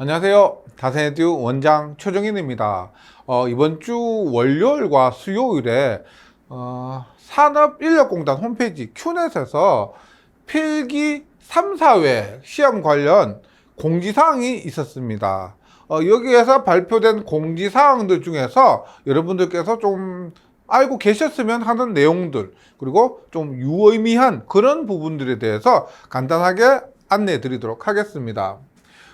안녕하세요. 다세에듀 원장 최정인입니다. 이번 주 월요일과 수요일에 산업인력공단 홈페이지 큐넷에서 필기 3, 4회 시험 관련 공지사항이 있었습니다. 여기에서 발표된 공지사항들 중에서 여러분들께서 좀 알고 계셨으면 하는 내용들, 그리고 좀 유의미한 그런 부분들에 대해서 간단하게 안내해 드리도록 하겠습니다.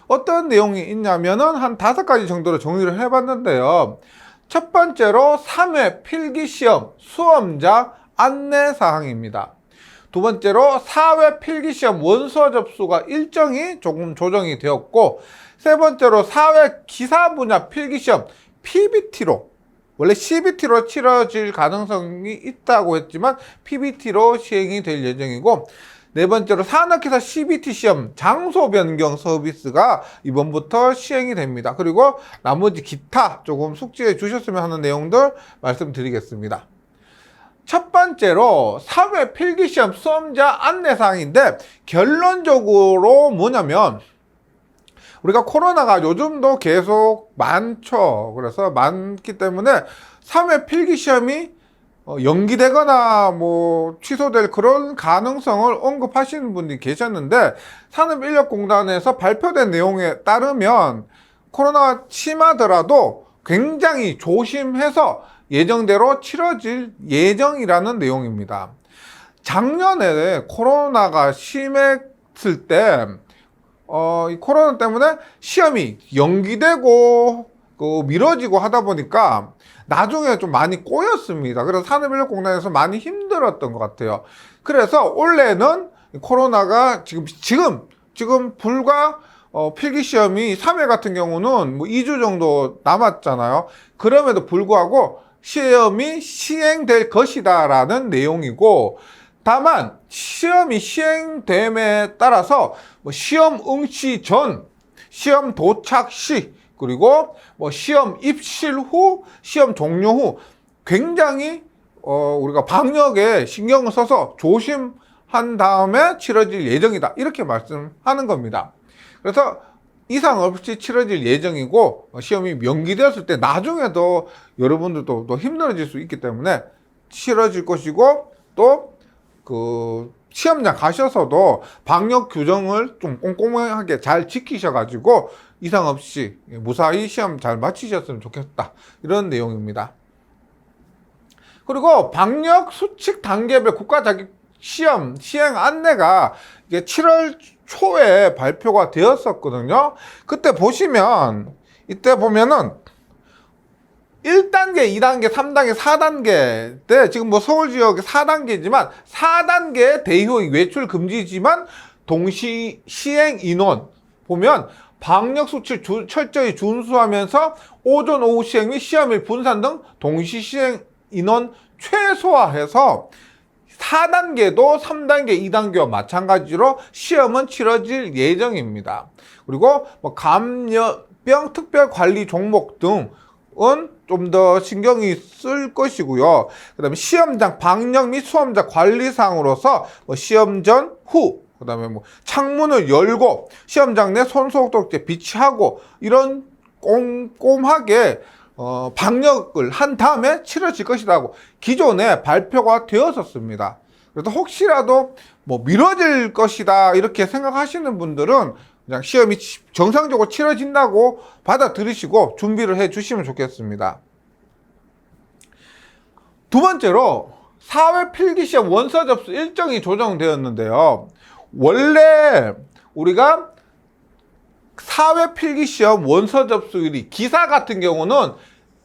어떤 내용이 있냐면은 한 5가지 정도로 정리를 해봤는데요. 첫 번째로 3회 필기시험 수험자 안내사항입니다. 두 번째로 4회 필기시험 원서 접수가 일정이 조금 조정이 되었고, 세 번째로 4회 기사 분야 필기시험 PBT로, 원래 CBT로 치러질 가능성이 있다고 했지만 PBT로 시행이 될 예정이고, 네 번째로 산업기사 CBT 시험 장소 변경 서비스가 이번부터 시행이 됩니다. 그리고 나머지 기타 조금 숙지해 주셨으면 하는 내용들 말씀드리겠습니다. 첫 번째로 4회 필기시험 수험자 안내사항인데, 결론적으로 뭐냐면 우리가 코로나가 요즘도 계속 많죠. 그래서 많기 때문에 3회 필기시험이 연기되거나 뭐 취소될 그런 가능성을 언급하시는 분이 계셨는데, 산업인력공단에서 발표된 내용에 따르면 코로나가 심하더라도 굉장히 조심해서 예정대로 치러질 예정이라는 내용입니다. 작년에 코로나가 심했을 때 이 코로나 때문에 시험이 연기되고 미뤄지고 하다 보니까 나중에 좀 많이 꼬였습니다. 그래서 산업인력공단에서 많이 힘들었던 것 같아요. 그래서 올해는 코로나가 지금 불과 필기시험이 3회 같은 경우는 뭐 2주 정도 남았잖아요. 그럼에도 불구하고 시험이 시행될 것이다 라는 내용이고, 다만 시험이 시행됨에 따라서 뭐 시험 응시 전, 시험 도착 시, 그리고 뭐 시험 입실 후, 시험 종료 후 굉장히 우리가 방역에 신경을 써서 조심한 다음에 치러질 예정이다, 이렇게 말씀하는 겁니다. 그래서 이상 없이 치러질 예정이고, 시험이 연기되었을 때 나중에도 여러분들도 또 힘들어질 수 있기 때문에 치러질 것이고, 또 시험장 가셔서도 방역 규정을 좀 꼼꼼하게 잘 지키셔가지고 이상 없이 무사히 시험 잘 마치셨으면 좋겠다, 이런 내용입니다. 그리고 방역 수칙 단계별 국가자격시험 시행 안내가 이게 7월 초에 발표가 되었었거든요. 이때 보면은 1단계, 2단계, 3단계, 4단계 때 지금 뭐 서울 지역의 4단계지만 4단계 대효익 외출 금지지만 동시 시행 인원 보면 방역 수칙 철저히 준수하면서 오전 오후 시행 및 시험일 분산 등 동시 시행 인원 최소화해서 4단계도 3단계, 2단계와 마찬가지로 시험은 치러질 예정입니다. 그리고 뭐 감염병 특별 관리 종목 등은 좀 더 신경이 쓸 것이고요. 그 다음에 시험장 방역 및 수험자 관리상으로서 뭐 시험 전, 후, 그 다음에 뭐 창문을 열고 시험장 내 손소독제 비치하고 이런 꼼꼼하게 방역을 한 다음에 치러질 것이라고 기존에 발표가 되었었습니다. 그래서 혹시라도 뭐 미뤄질 것이다 이렇게 생각하시는 분들은 그냥 시험이 정상적으로 치러진다고 받아들이시고 준비를 해 주시면 좋겠습니다. 두 번째로 4회 필기시험 원서 접수 일정이 조정되었는데요. 원래 우리가 4회 필기시험 원서 접수일이 기사 같은 경우는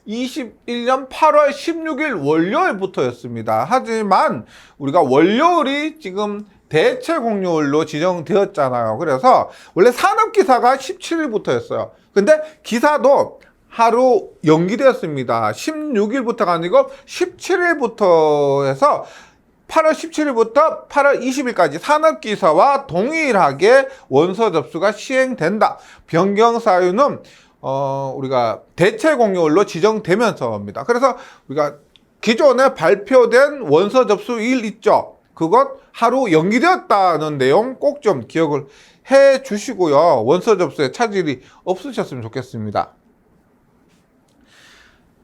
21년 8월 16일 월요일부터였습니다. 하지만 우리가 월요일이 지금 대체 공휴일로 지정되었잖아요. 그래서 원래 산업기사가 17일부터였어요. 근데 기사도 하루 연기되었습니다. 16일부터가 아니고 17일부터 해서 8월 17일부터 8월 20일까지 산업기사와 동일하게 원서 접수가 시행된다. 변경 사유는 우리가 대체 공휴일로 지정되면서입니다. 그래서 우리가 기존에 발표된 원서 접수일 있죠. 그것 하루 연기되었다는 내용 꼭 좀 기억을 해 주시고요. 원서 접수에 차질이 없으셨으면 좋겠습니다.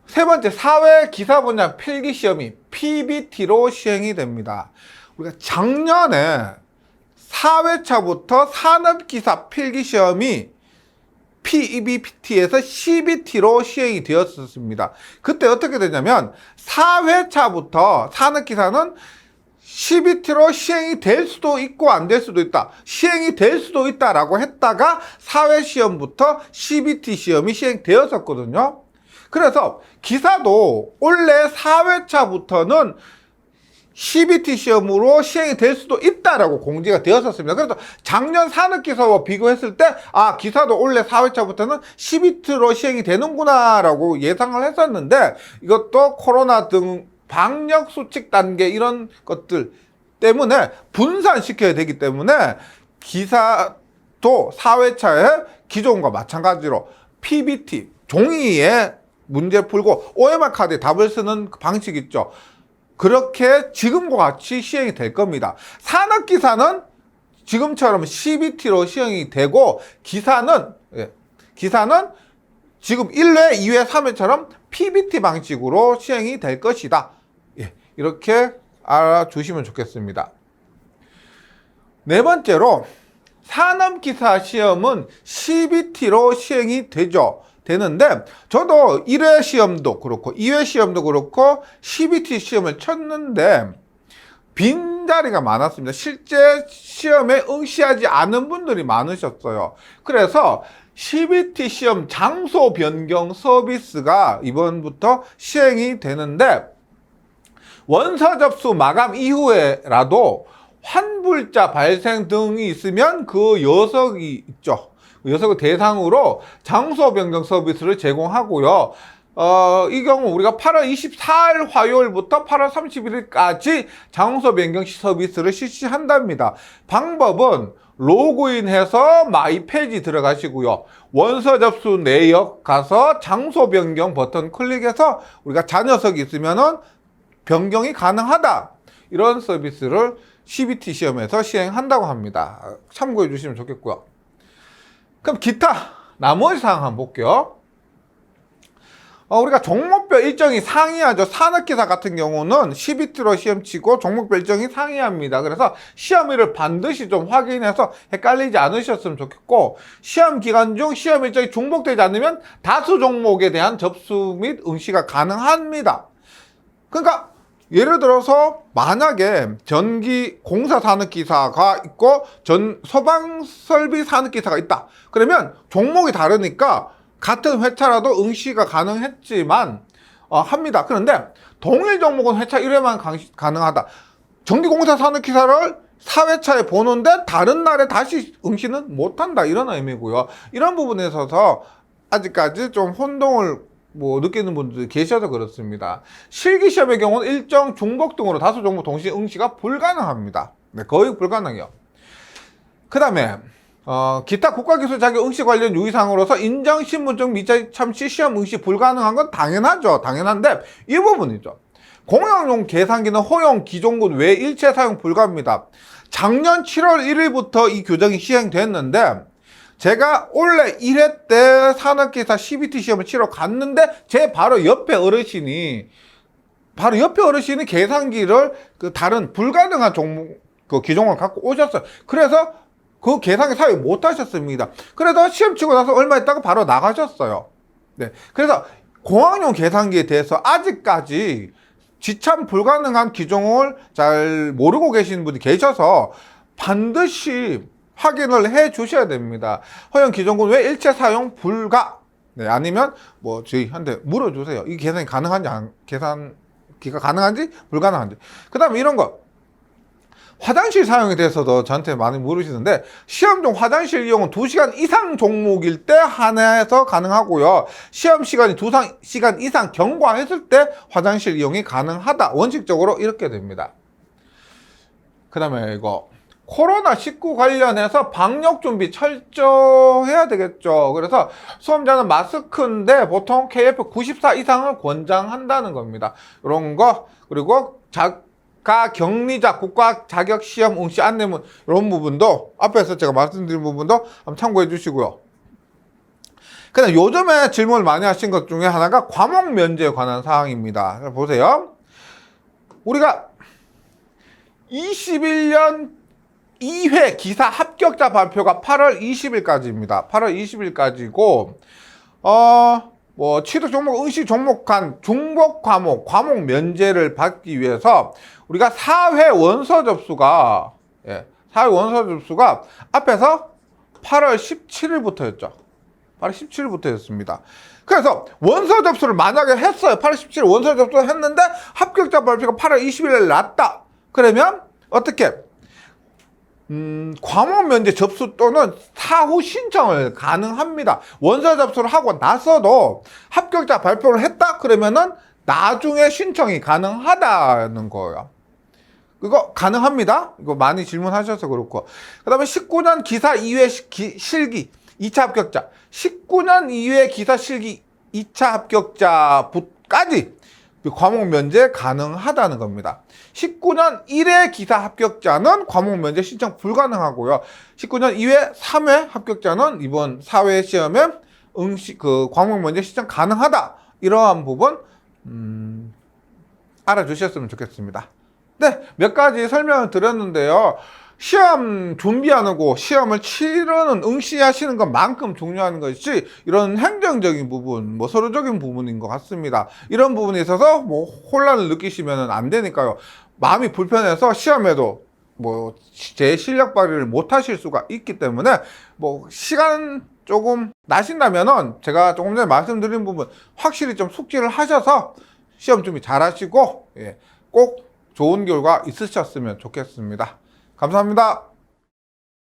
세 번째, 사회 기사 분야 필기 시험이 PBT로 시행이 됩니다. 우리가 작년에 4회차부터 산업기사 필기 시험이 PBT에서 CBT로 시행이 되었습니다. 그때 어떻게 되냐면 4회차부터 산업기사는 CBT로 시행이 될 수도 있고 안 될 수도 있다. 시행이 될 수도 있다라고 했다가 4회 시험부터 CBT 시험이 시행되었었거든요. 그래서 기사도 원래 4회차부터는 CBT 시험으로 시행이 될 수도 있다라고 공지가 되었었습니다. 그래서 작년 산업기사와 비교했을 때 기사도 원래 4회차부터는 CBT로 시행이 되는구나 라고 예상을 했었는데, 이것도 코로나 등 방역수칙 단계 이런 것들 때문에 분산시켜야 되기 때문에 기사도 4회차에 기존과 마찬가지로 PBT 종이에 문제 풀고 OMR 카드에 답을 쓰는 방식 있죠. 그렇게 지금과 같이 시행이 될 겁니다. 산업기사는 지금처럼 CBT로 시행이 되고 기사는 지금 1회, 2회, 3회처럼 PBT 방식으로 시행이 될 것이다. 이렇게 알아주시면 좋겠습니다. 네 번째로 산업기사 시험은 CBT로 시행이 되는데 저도 1회 시험도 그렇고 2회 시험도 그렇고 CBT 시험을 쳤는데 빈자리가 많았습니다. 실제 시험에 응시하지 않은 분들이 많으셨어요. 그래서 CBT 시험 장소 변경 서비스가 이번부터 시행이 되는데, 원서 접수 마감 이후에라도 환불자 발생 등이 있으면 그 여석이 있죠. 여석을 대상으로 장소 변경 서비스를 제공하고요. 이 경우 우리가 8월 24일 화요일부터 8월 31일까지 장소 변경 서비스를 실시한답니다. 방법은 로그인해서 마이 페이지 들어가시고요. 원서 접수 내역 가서 장소 변경 버튼 클릭해서 우리가 잔여석이 있으면은 변경이 가능하다. 이런 서비스를 CBT 시험에서 시행한다고 합니다. 참고해 주시면 좋겠고요. 그럼 기타 나머지 사항 한번 볼게요. 우리가 종목별 일정이 상이하죠. 산업기사 같은 경우는 CBT로 시험 치고 종목별 일정이 상이합니다. 그래서 시험일을 반드시 좀 확인해서 헷갈리지 않으셨으면 좋겠고, 시험 기간 중 시험 일정이 중복되지 않으면 다수 종목에 대한 접수 및 응시가 가능합니다. 그러니까 예를 들어서 만약에 전기 공사 산업기사가 있고 소방 설비 산업기사가 있다. 그러면 종목이 다르니까 같은 회차라도 응시가 가능했지만 합니다. 그런데 동일 종목은 회차 1회만 가능하다. 전기공사 산업기사를 4회차에 보는데 다른 날에 다시 응시는 못한다. 이런 의미고요. 이런 부분에 있어서 아직까지 좀 혼동을 느끼는 분들이 계셔서 그렇습니다. 실기시험의 경우는 일정 중복 등으로 다수 종목 동시 응시가 불가능합니다. 네, 거의 불가능해요. 그 다음에 기타 국가기술 자격 응시 관련 유의사항으로서 인정신분증 미자 참시 시험 응시 불가능한 건 당연하죠. 당연한데 이 부분이죠. 공용용 계산기는 허용 기존군 외 일체 사용 불가합니다. 작년 7월 1일부터 이 규정이 시행됐는데, 제가 원래 1회 때 산업기사 CBT 시험을 치러 갔는데 제 바로 옆에 어르신이 계산기를 다른 불가능한 종목 기종을 갖고 오셨어요. 그래서 그 계산기 사용 못 하셨습니다. 그래서 시험 치고 나서 얼마 있다가 바로 나가셨어요. 네. 그래서 공학용 계산기에 대해서 아직까지 지참 불가능한 기종을 잘 모르고 계시는 분이 계셔서 반드시 확인을 해 주셔야 됩니다. 허용 기존군 왜 일체 사용 불가? 네, 아니면 저희한테 물어주세요. 이 계산이 가능한지 계산기가 가능한지 불가능한지. 그 다음에 이런 거, 화장실 사용에 대해서도 저한테 많이 물으시는데, 시험 중 화장실 이용은 2시간 이상 종목일 때 한해서 가능하고요. 시험 시간이 2시간 이상 경과했을 때 화장실 이용이 가능하다. 원칙적으로 이렇게 됩니다. 그 다음에 이거 코로나19 관련해서 방역 준비 철저해야 되겠죠. 그래서 수험자는 마스크인데 보통 KF94 이상을 권장한다는 겁니다. 이런 거, 그리고 격리자 국가 자격 시험 응시 안내문 이런 부분도 앞에서 제가 말씀드린 부분도 한번 참고해 주시고요. 그다음 요즘에 질문을 많이 하신 것 중에 하나가 과목 면제에 관한 사항입니다. 보세요. 우리가 21년 2회 기사 합격자 발표가 8월 20일까지입니다. 8월 20일까지고 뭐 취득 종목, 응시 종목 간 중복 과목 면제를 받기 위해서 우리가 4회 원서 접수가 4회 원서 접수가 앞에서 8월 17일부터였죠. 8월 17일부터였습니다. 그래서 원서 접수를 만약에 했어요. 8월 17일 원서 접수를 했는데 합격자 발표가 8월 20일에 났다. 그러면 어떻게? 과목 면제 접수 또는 사후 신청을 가능합니다. 원서 접수를 하고 나서도 합격자 발표를 했다? 그러면은 나중에 신청이 가능하다는 거예요. 이거 가능합니다. 이거 많이 질문하셔서 그렇고. 그 다음에 19년 기사 2회 실기 2차 합격자. 19년 2회 기사 실기 2차 합격자까지 과목 면제 가능하다는 겁니다. 19년 1회 기사 합격자는 과목 면제 신청 불가능하고요. 19년 2회, 3회 합격자는 이번 4회 시험에 과목 면제 신청 가능하다. 이러한 부분 알아주셨으면 좋겠습니다. 네, 몇 가지 설명을 드렸는데요. 시험 준비하고 시험을 치르는 응시하시는 것만큼 중요한 것이 이런 행정적인 부분, 뭐 서류적인 부분인 것 같습니다. 이런 부분에 있어서 뭐 혼란을 느끼시면 안 되니까요. 마음이 불편해서 시험에도 뭐 제 실력 발휘를 못 하실 수가 있기 때문에 뭐 시간 조금 나신다면은 제가 조금 전에 말씀드린 부분 확실히 좀 숙지를 하셔서 시험 준비 잘 하시고 꼭 좋은 결과 있으셨으면 좋겠습니다. 감사합니다.